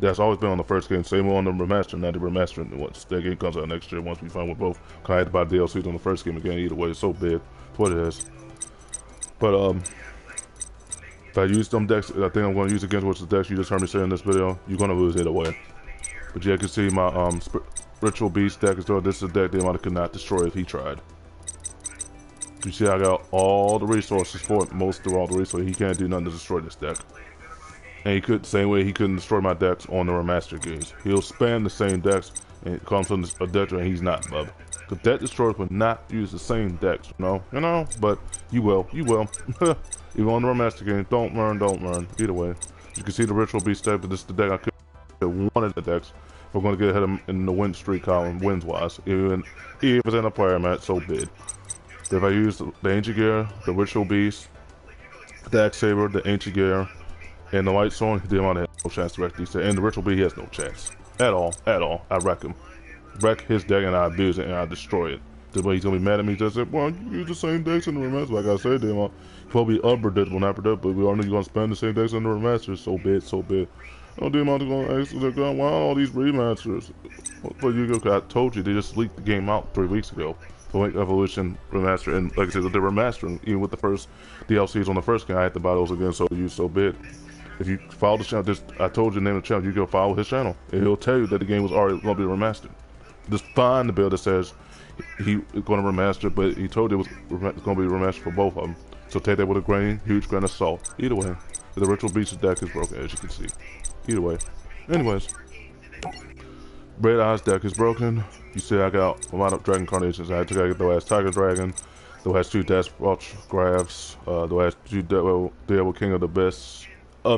That's always been on the first game. Same on the remaster. Now the remaster, once that game comes out next year, once we find with both, cause I had to buy DLCs on the first game again. Either way, it's so big. It's what it is. But if I use them decks, I think I'm going to use against which the decks you just heard me say in this video, you're going to lose either way. But yeah, you can see my Ritual Beast deck is though. This is a deck Diamante could not destroy if he tried. You see, I got all the resources for it. Most of all the resources. He can't do nothing to destroy this deck. And he could, same way he couldn't destroy my decks on the remaster games. He'll spam the same decks and it comes from a deck and he's not, bub. Because deck destroyers would not use the same decks, you know, but you will. Even on the remaster game, don't learn. Either way, you can see the Ritual Beast deck, but this is the deck I could have one of the decks. If we're going to get ahead of him in the win streak column, wins wise, even if it's in a player match, so big. If I use the Ancient Gear, the Ritual Beast, the X Saber, the Ancient Gear, and the Light Sword, Diamante has no chance to wreck these. And the Ritual Beast, he has no chance. At all. I wreck him. Wreck his deck and I abuse it and I destroy it. The way he's going to be mad at me, just said, well, you use the same decks in the remaster. Like I said, Diamante, probably unpredictable, not predictable, but we all know you're going to spend the same decks in the remaster. So big. Oh, Diamante's going to ask, why all these remasters? But I told you, they just leaked the game out 3 weeks ago. The Link Evolution remaster, and like I said, they're remastering. Even with the first DLCs on the first game, I had to buy those again, so you so big. If you follow the channel, I told you the name of the channel, you can follow his channel, and he'll tell you that the game was already going to be remastered. Just find the bill that says he's going to remaster, but he told you it was going to be remastered for both of them. So take that with a huge grain of salt. Either way, the Ritual Beast deck is broken, as you can see. Either way. Anyways, Red Eyes deck is broken. You see, I got a lot of Dragon Carnations. I had to get the last Tiger Dragon, the last 2 Dash Graphs, the last 2 Devil King of the Abyss, the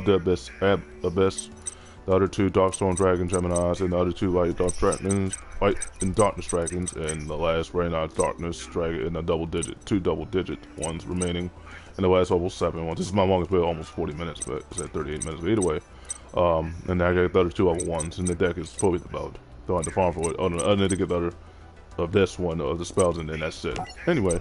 other 2 Darkstorm Dragon Geminis, and the other 2 Light and Darkness Dragons, and the last Raynard's Darkness Dragon, and 2 double-digit ones remaining, and the last level 7 ones. This is my longest build, almost 40 minutes, but it's at 38 minutes. But either way, and I got the other 2 level 1s, and the deck is fully developed. Don't have to farm for it. Other than to get the other of this one, of the spells, and then that's it. Anyway,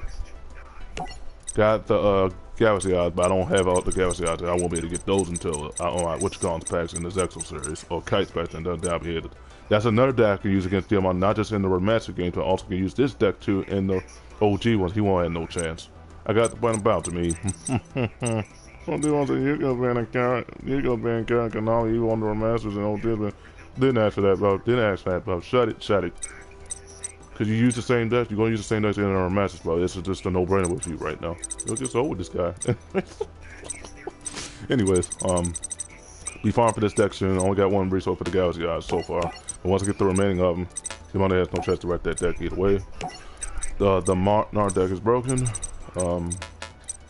got the Galaxy Eyes, but I don't have all the Galaxy Eyes. I won't be able to get those until I own Witch Gaunt's packs in this Exo series, or Kites packs, and then I'll be able to. That's another deck I can use against Diamante, not just in the remaster game, but I also can use this deck too in the OG ones. He won't have no chance. I got the button about to me. Some people say, you go ban Karen Canali, you on the remasters and OG, but didn't ask for that, bro. Didn't ask for that, bro. Shut it. Cause you use the same deck, you're gonna use the same deck in our masters, bro. This is just a no-brainer with you right now. You'll get old with this guy. Anyways, we farm for this deck soon. I only got 1 resource for the Galaxy Eyes so far. But once I get the remaining of them, Diamante has no chance to wreck that deck either way. The Mark deck is broken.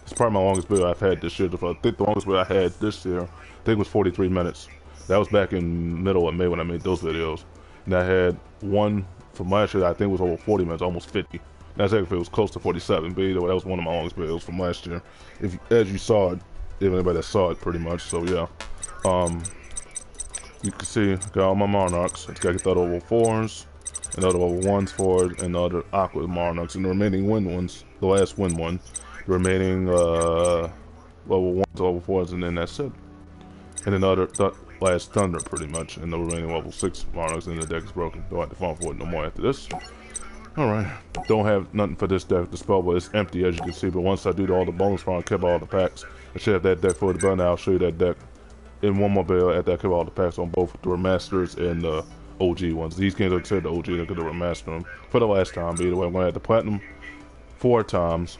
It's probably my longest build I've had this year. I think the longest build I had this year, I think was 43 minutes. That was back in middle of May when I made those videos. And I had one from last year that I think was over 40 minutes, almost 50. That's actually it was close to 47, but either way, that was one of my longest videos from last year. As you saw it, if anybody that saw it pretty much, so yeah. You can see, I got all my Monarchs. I just gotta get the other level 4s, and the other level 1s for it, and the other Aqua Monarchs, and the remaining win ones, the last win one, the remaining level 1s, level 4s, and then that's it. And then the other last Thunder pretty much, and the remaining level 6 Monarchs, and the deck is broken. Don't have to farm for it no more after this. Alright, don't have nothing for this deck to spell, but it's empty as you can see. But once I do all the bonus farm, keep all the packs, I should have that deck for the button. I'll show you that deck in one more video after I keep all the packs on both the remasters and the OG ones. These games are considered the OG, they're going to remaster them for the last time. But either way, I'm going to have the platinum 4 times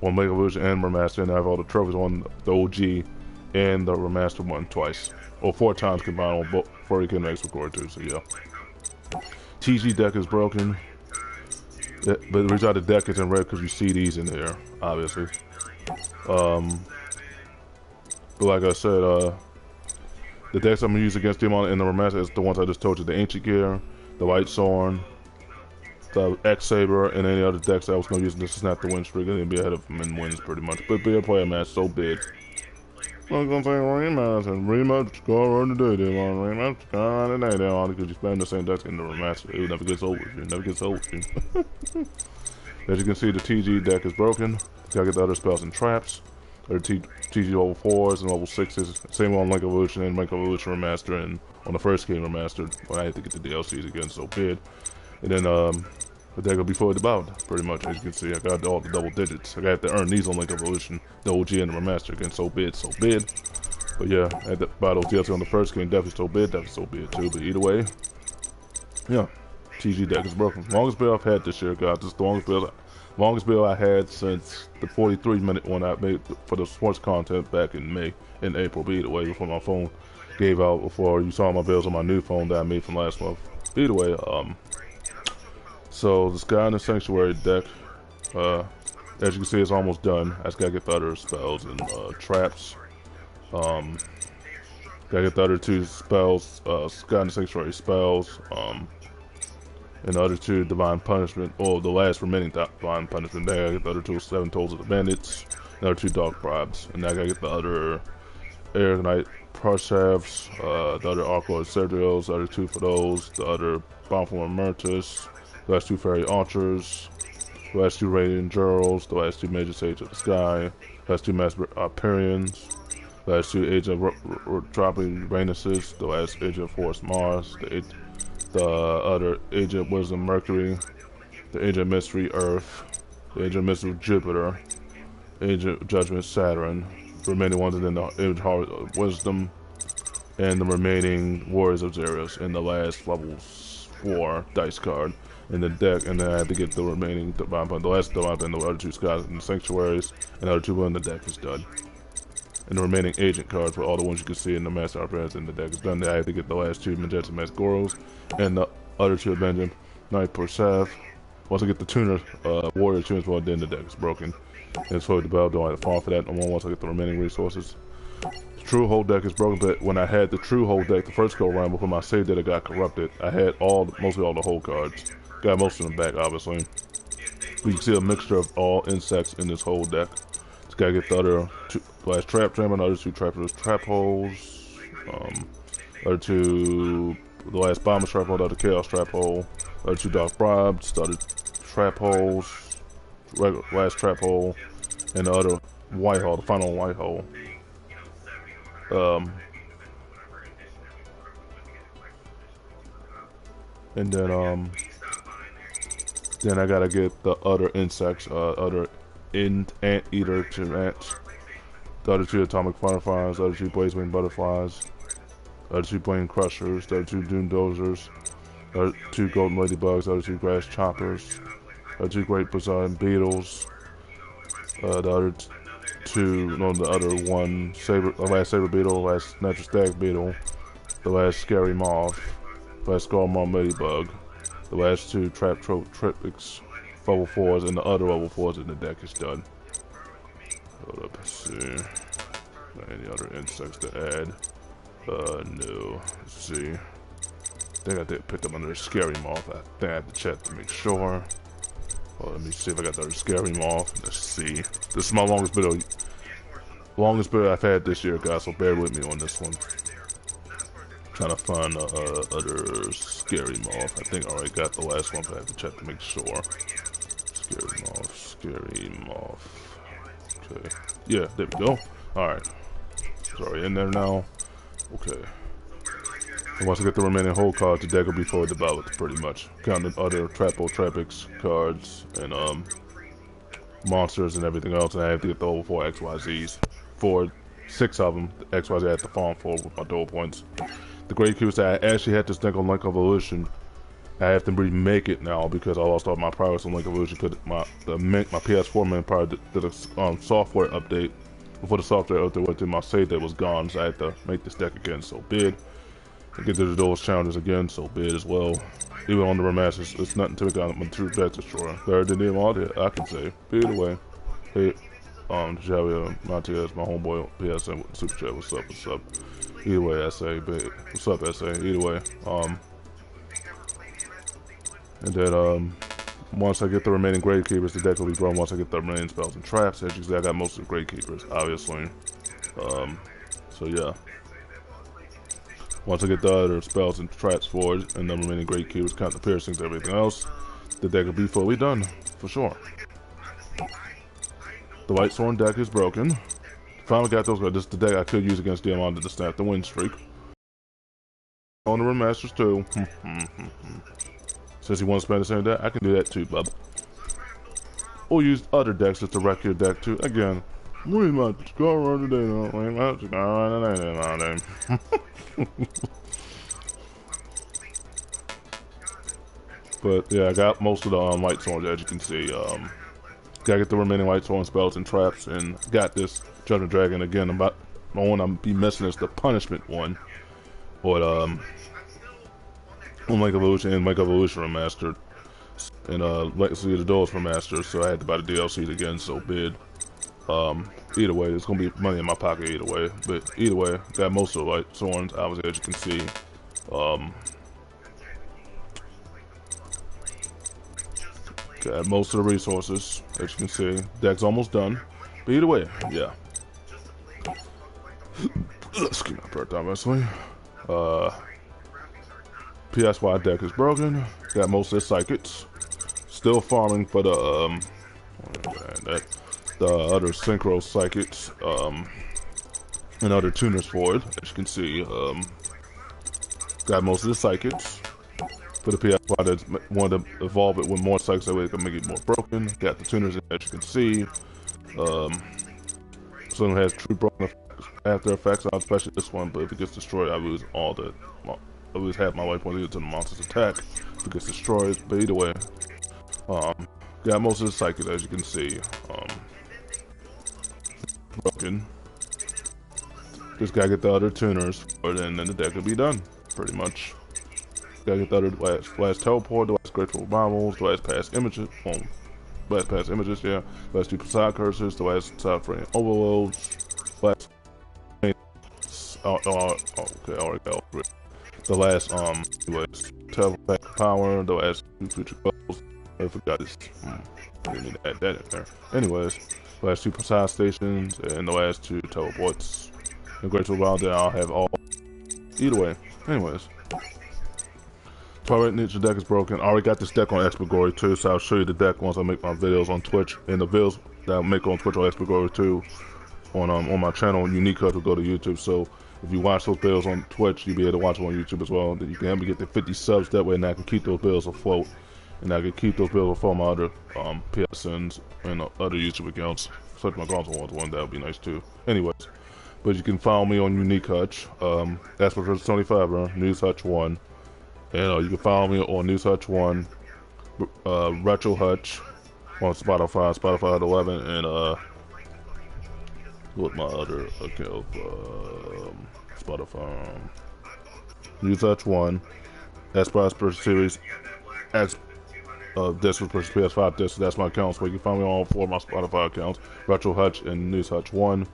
on Mega Evolution and remaster, and I have all the trophies on the OG and the remaster one twice. Or 4 times combined on both before you can next record too, so yeah. TG deck is broken. But the reason the deck is in red because you see these in here, obviously. But like I said, the decks I'm gonna use against them in the remaster is the ones I just told you: the Ancient Gear, the White Zorn, the X Saber, and any other decks I was gonna use to snap the win streak and be ahead of them in wins pretty much. But be a player match so big. I'm gonna say rematch and rematch go around today. They want rematch go around today. They want because you spam the same decks in the remaster. It never gets old with you. It never gets old with you. As you can see, the TG deck is broken. Gotta get the other spells and traps. There are TG level 4s and level 6s. Same on Link Evolution and Link Evolution Remaster, and on the first game Remastered when I had to get the DLCs again, so bid. And then the deck will be fully devoured, pretty much. As you can see, I got all the double digits. I got to earn these on Link Evolution, the OG and the Remaster again, so bid, so bid. But yeah, I had to buy those DLC on the first game, definitely so bid too. But either way, yeah, TG deck is broken. Longest build I've had this year, guys. This is the longest build I had since the 43-minute one I made for the sports content back in April. But either way, before my phone gave out, before you saw my builds on my new phone that I made from last month. But either way, so the Sky and the Sanctuary deck, as you can see, it's almost done. I just gotta get the other spells and traps. Gotta get the other 2 spells, Sky and the Sanctuary spells, and the other 2 Divine Punishment, or the last remaining Divine Punishment. Then I gotta get the other 2 7 Tolls of the Bandits, the other 2 Dark Bribes, and then I gotta get the other Air Knight Parshavs, the other Arclord Serdios, the other 2 for those, the other Bountiful Emeritus, the last 2 Fairy Archers, the last 2 Radiant Jurals, the last 2 Major Sage of the Sky, the last 2 Master Hyperions, the last 2 Agent Dropping Rainuses, the last Agent Force Mars, the other Agent Wisdom Mercury, the Agent Mystery Earth, the Agent Mystery Jupiter, Agent Judgment Saturn, the remaining ones, and then the Agent Heart of Wisdom, and the remaining Warriors of Xerius, and the last level 4 dice card in the deck. And then I had to get the remaining Divine Punishment, the last Divine Punishment, the other 2 Skies and the Sanctuaries, and the other 2 in the deck is done. And the remaining agent cards for all the ones you can see in the Master Hyperions in the deck is done. I had to get the last 2 Majestic Masqueros and the other 2 Avenging Knight Persev. Once I get the tuner, Warrior tuners, well, then the deck is broken. And it's fully developed. Don't have to farm for that no more once I get the remaining resources. The True Hold deck is broken, but when I had the True Hold deck the first go around before my save data got corrupted, I had mostly all the hold cards. Got most of them back, obviously. But you can see a mixture of all insects in this hold deck. Just gotta get the other 2 last trap chamber, the other 2 trap holes, other 2 the last bomber trap hole, the other chaos trap hole, the other 2 dark bribes, the other trap holes, last trap hole, and the other white hole, the final white hole. And then I gotta get the other insects, other anteater ants, the other 2 atomic fireflies, the other 2 blazewing butterflies, the other 2 blade crushers, the other 2 doom dozers, the other 2 golden ladybugs, the other 2 grass choppers, the other 2 great bizarre beetles, the other 2, no, the other 1 the last saber beetle, the last natural stag beetle, the last scary moth, the last skull moth ladybug, the last 2 tripics level 4s, and the other level 4s in the deck is done. Hold up, let's see. Any other insects to add? No. Let's see. I think I did pick up under the scary moth. I think I have to check to make sure. Well, let me see if I got the other scary moth. Let's see. This is my longest build I've had this year, guys, so bear with me on this one. Trying to find other scary moth. I think I already got the last one, but I have to check to make sure. Scary moth. Okay. Yeah, there we go. Alright. It's already in there now. Okay. And once I get the remaining whole cards, the deck will be fully developed, pretty much. Counting other Trapo Trapics cards and monsters and everything else, and I have to get the whole 4 XYZs. 6 of them, the XYZ I had to farm for with my dual points. The great cube is that I actually had this deck on Link Evolution. I have to remake it now because I lost all my progress on Link Evolution because my PS4 manpower did a software update. Before the software update went through, my save that was gone, so I had to make this deck again, so bid. And get to those challenges again, so bid as well. Even on the remasters, it's nothing to it down my true deck destroyer. Better than them all there, I can say. But either way, hey, Javier Montez, my homeboy PSN with the super chat, what's up, what's up? Either way, SA, but what's up, SA? Either way, and then, once I get the remaining Grave Keepers, the deck will be grown. Once I get the remaining spells and traps, as you can see, I got most of the Grave Keepers, obviously. So yeah. Once I get the other spells and traps for it, and the remaining Great Keepers, count the piercings, everything else, the deck will be fully done, for sure. The White Sworn deck is broken. Finally got those, this is the deck I could use against Diamond to snap the win streak. On the remasters too. Since you want to spend the same deck, I can do that too, bub. Or use other decks to wreck your deck too. Again, we might go around today, we might go around today. But yeah, I got most of the White Sworns, as you can see. Gotta get the remaining White Sworn spells and traps, and got this Judgment Dragon again. The one I'm be missing is the Punishment one, but on Link Evolution and Link Evolution Remastered, and Legacy of the Duels Remastered. So I had to buy the DLCs again. So bid. Either way, there's gonna be money in my pocket either way. But either way, got most of the White Sworns, obviously, as you can see. Got most of the resources, as you can see. Deck's almost done. But either way, yeah. Excuse my bird, obviously. PS4 deck is broken. Got most of the psychics. Still farming for the other synchro psychics and other tuners for it. As you can see, got most of the psychics. For the PS4 that wanted to evolve it with more psychics, that way it can make it more broken. Got the tuners, as you can see. Some has true broken after effects, especially this one, but if it gets destroyed, I lose I lose half my life points into the monster's attack if it gets destroyed. But either way, got most of the psychic, as you can see. Broken. Just gotta get the other tuners, and then the deck will be done, pretty much. Gotta get the other last teleport, the last grateful marbles, the last past images, yeah. The last 2 side cursors, the last side frame overloads, last okay, already got it. The last teleport power, the last 2 future goals. I forgot this. I need to add that in there. Anyways, the last 2 side stations and the last 2 teleports. The grateful round, then I'll have all. Either way, anyways. Twilight Ninja deck is broken. I already got this deck on Explogory too, so I'll show you the deck once I make my videos on Twitch. And the videos that I'll make on Twitch on Explogory too, on my channel, Unique Cut will go to YouTube. So if you watch those videos on Twitch, you'll be able to watch them on YouTube as well. Then you can help me get the 50 subs, that way, and I can keep those videos afloat. And I can keep those videos afloat on my other PSNs and other YouTube accounts. Such my console ones one, that would be nice too. Anyways, but you can follow me on Unique Hutch, that's for Tony Fiber, News Hutch 1. And you can follow me on News Hutch 1, Retro Hutch on Spotify, Spotify 11, and with my other account, Spotify, News Hutch 1, Xbox Series X, discs versus PS5 discs. That's my accounts. So you can find me on all 4 of my Spotify accounts, Retro Hutch and News Hutch 1. You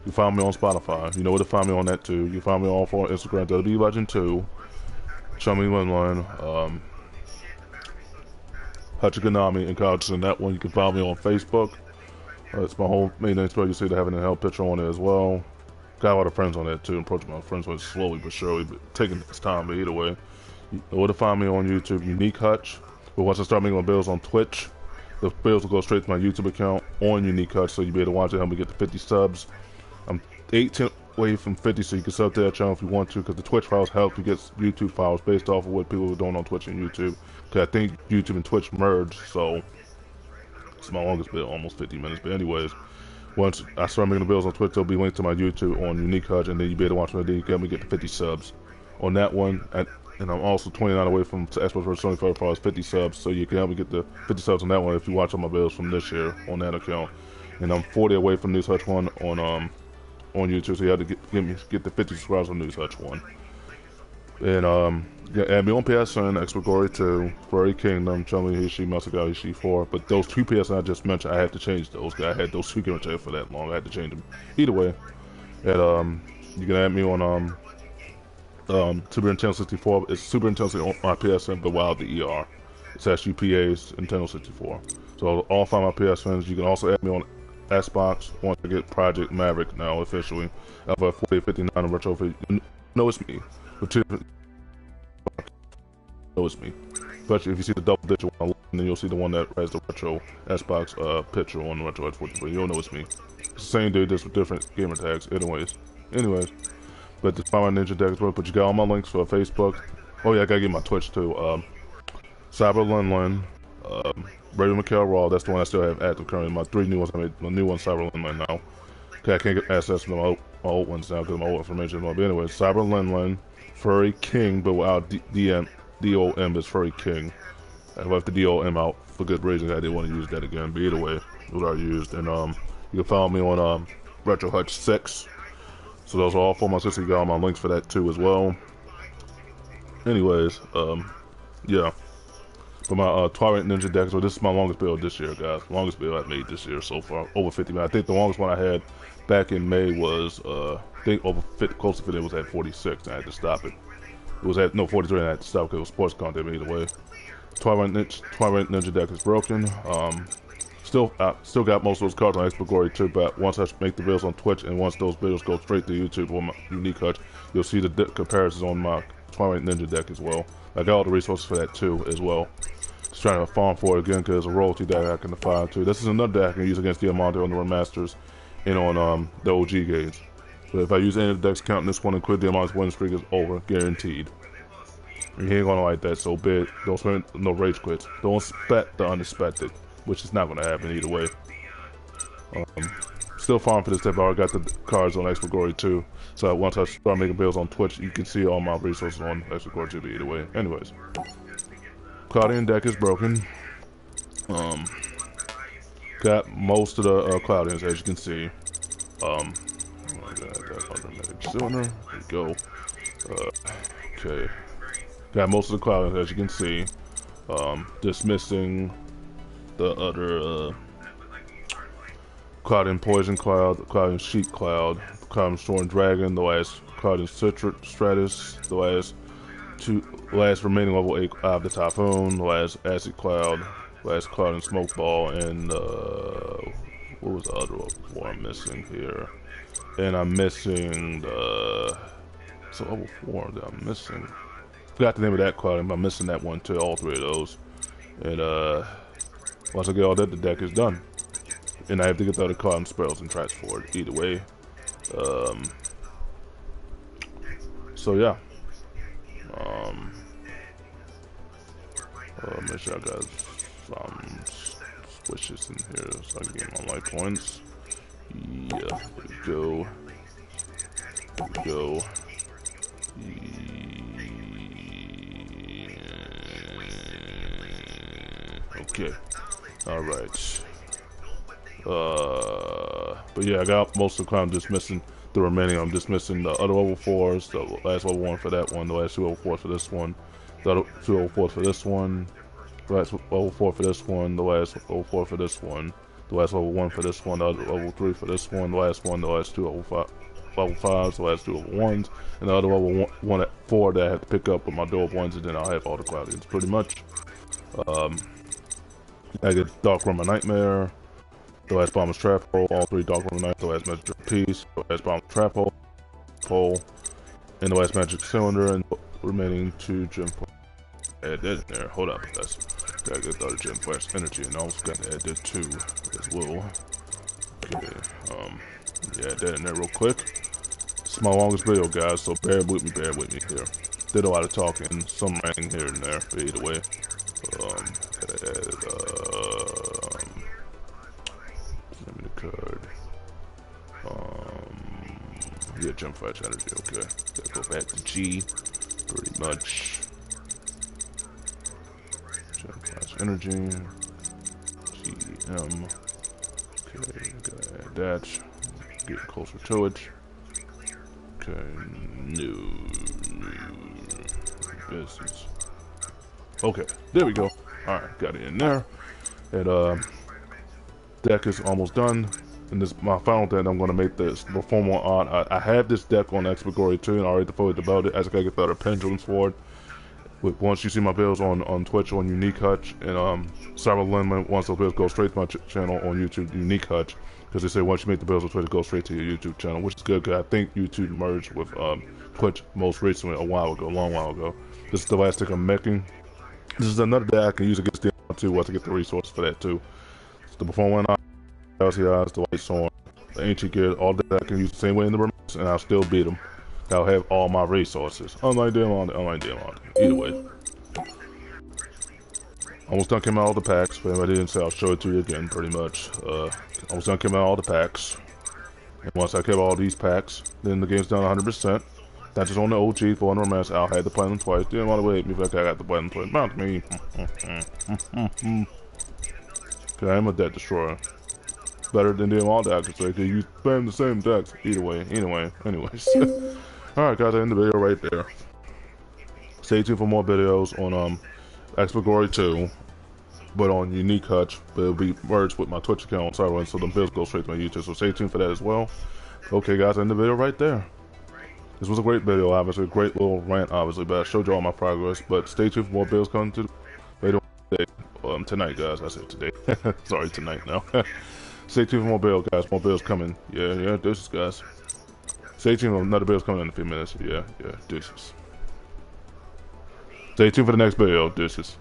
can find me on Spotify. You know where to find me on that too. You can find me on all 4 on Instagram, WB Legend 2. Show me one line, Hachiganami and Couch, and that one you can follow me on Facebook. It's my whole main name spell. You see the having a help picture on it as well. Got a lot of friends on that too. Approaching my friends with slowly but surely, but taking its time. But either way, you know where to find me on YouTube, Unique Hutch. But once I start making my videos on Twitch, the videos will go straight to my YouTube account on Unique Hutch, so you'll be able to watch it. Help me get to 50 subs. I'm away from 50, so you can sub to that channel if you want to, because the Twitch files help you get YouTube files based off of what people are doing on Twitch and YouTube. Because I think YouTube and Twitch merged, so it's my longest video, almost 50 minutes. But anyways, once I start making the videos on Twitch, there'll be linked to my YouTube on Unique Hutch, and then you'll be able to watch them. Then you can get the 50 subs on that one. And I'm also 29 away from Xbox vs. Sony for as 50 subs, so you can help me get the 50 subs on that one if you watch all my videos from this year on that account. And I'm 40 away from News Hutch 1 on YouTube, so you have to get the 50 subscribers on News Hutch 1. And yeah, add me on PSN, Xbox Glory 2, Furry Kingdom, Chumley Hishi, Masagai Hishi 4. But those two PSN I just mentioned, I had to change those. I had those two gamer tags for that long. I had to change them. Either way, and you can add me on Super Nintendo 64. It's Super Nintendo on my PSN, but without the ER. It's SUPA's Nintendo 64. So all 5 of my PSNs. You can also add me on Xbox once I get Project Maverick now officially. Alpha 4059 Retro. No, it's me. No, it's me. Especially if you see the double digit one, and then you'll see the one that has the retro Xbox picture on the retro Xbox. But you'll know it's me. It's the same dude, just with different gamer tags. Anyways. But the Power Ninja Deck, but you got all my links for Facebook. Oh yeah, I gotta get my Twitch too. Cyber Lin, Radio McKell Raw. That's the one I still have active currently. My 3 new ones I made. My new one Cyber Lin now. Okay, I can't get access to my old ones now because my old information is more. But anyway, Cyber Lin, Furry King, but without DOM is Furry King. I left the DOM out for good reason. I didn't want to use that again. But either way, what I used. And you can follow me on Retro Hutch 6. So those are all 4 months. So you got all my links for that too as well. Anyways, yeah. For my Twilight Ninja deck, so this is my longest build this year, guys. Longest build I've made this year so far, over 50 minutes. I think the longest one I had back in May was, I think over 50, close to 50, it was at 46, and I had to stop it. It was at, no, 43, and I had to stop because it was sports content, but either way. Twilight Ninja deck is broken. Still got most of those cards on Xbox Glory too, but once I make the videos on Twitch, and once those videos go straight to YouTube on my Unique Hutch, you'll see the comparisons on my Twilight Ninja deck as well. I got all the resources for that too as well. Just trying to farm for it again because a royalty deck I can find too. This is another deck I can use against Diamante on the remasters and on the OG games. But if I use any of the decks counting this one and quit, Diamante's win streak is over, guaranteed. And he ain't gonna like that so big. Don't spend no rage quits. Don't expect the unexpected, which is not gonna happen either way. Still farming for this deck, but I already got the cards on Xbox Glory too. So once I start making builds on Twitch, you can see all my resources on Xbox Glory too, either way. Anyways. Cloudian deck is broken. Got most of the Cloudians, as you can see. I got that other magic cylinder. There we go. Okay. Got most of the Cloudians, as you can see. Just missing the other Cloudian Poison Cloud, Cloudian Sheep Cloud, Cloudian Storm Dragon, the last Cloudian Citrus Stratus, the last remaining level 8 of the Typhoon, the last Acid Cloud, last Cloudian Smoke Ball, and what was the other one I'm missing here? And I'm missing the level 4 that I'm missing. Forgot the name of that Cloud, but I'm missing that one too, all 3 of those. And once I get all that, the deck is done. And I have to get the other Cloud spells and traps for it. Either way. So yeah. Make sure I got some switches in here so I can get my life points. Yeah, there we go. There we go. Okay. Alright. But yeah, I got most of the crown, just missing the remaining. I'm just missing the other level 4s, the last level 1 for that one, the last 2 level 4s for this one, the other 2 level 4s for this one, the last level 4 for this one, the last level 4 for this one, the last level 1 for this one, the other level 3 for this one, the last 2 level 5s, the last 2 level 1s, and the other level 1 at 4 that I have to pick up with my door of 1s, and then I'll have all the Cloudians pretty much. I get Dark Rumor Nightmare, the last Bomber's Trap Hole, all 3 Dark Rumor Nights, the last Magic Piece, the last Bomber's Trap Hole, and the last Magic Cylinder, and the remaining 2 Gem Points. Add that in there. Hold up, guys. Gotta get the other Gem Flash Energy, and I also got to add that too as well. Okay, yeah, add that in there real quick. is my longest video, guys, so bear with me here. Did a lot of talking, some ranting here and there, but either way. Gotta add, memory card. Yeah, jump flash energy, okay. Gotta go back to G, pretty much. Jump flash energy. GM. Okay, gotta add that. Get closer to it. Okay, new business. Okay, there we go. Alright, got it in there. And deck is almost done. And this my final deck. I'm gonna make this perform on. I have this deck on Explorer 2 and I already fully developed it. As I gotta get better pendulums for it. Once you see my videos on Twitch on Unique Hutch and Cyber Limit, once those videos go straight to my channel on YouTube, Unique Hutch, because they say once you make the videos on Twitch, it goes straight to your YouTube channel, which is good because I think YouTube merged with Twitch most recently a long while ago. This is the last deck I'm making. This is another deck I can use against the too once I get the resources for that too. It's the Perform One LCIs, the White Sword, the Ancient Gear, all that I can use the same way in the remotes, and I'll still beat them. I'll have all my resources. Unlike them, either way. Almost done came out all the packs, but if I didn't say, I'll show it to you again, pretty much. Almost done came out all the packs. And once I kept all these packs, then the game's done 100%. That's just on the OG for one romance. I'll have to play them twice. Didn't want to wait me like I got to play them twice. Not me. Okay, I'm a deck destroyer. Better than them all decks, because you spam the same decks. Either way, anyways. Alright guys, I end the video right there. Stay tuned for more videos on Explorer 2, but on Unique Hutch, but it'll be merged with my Twitch account, so the videos go straight to my YouTube, so stay tuned for that as well. Okay guys, I end the video right there. This was a great video, obviously, a great little rant, obviously, but I showed you all my progress, but stay tuned for more videos coming to later today. Tonight guys, I said today. Sorry, tonight now. Stay tuned for more videos guys, more videos coming. Yeah, deuces guys. Stay tuned for another video's coming in a few minutes. Yeah, deuces. Stay tuned for the next video, deuces.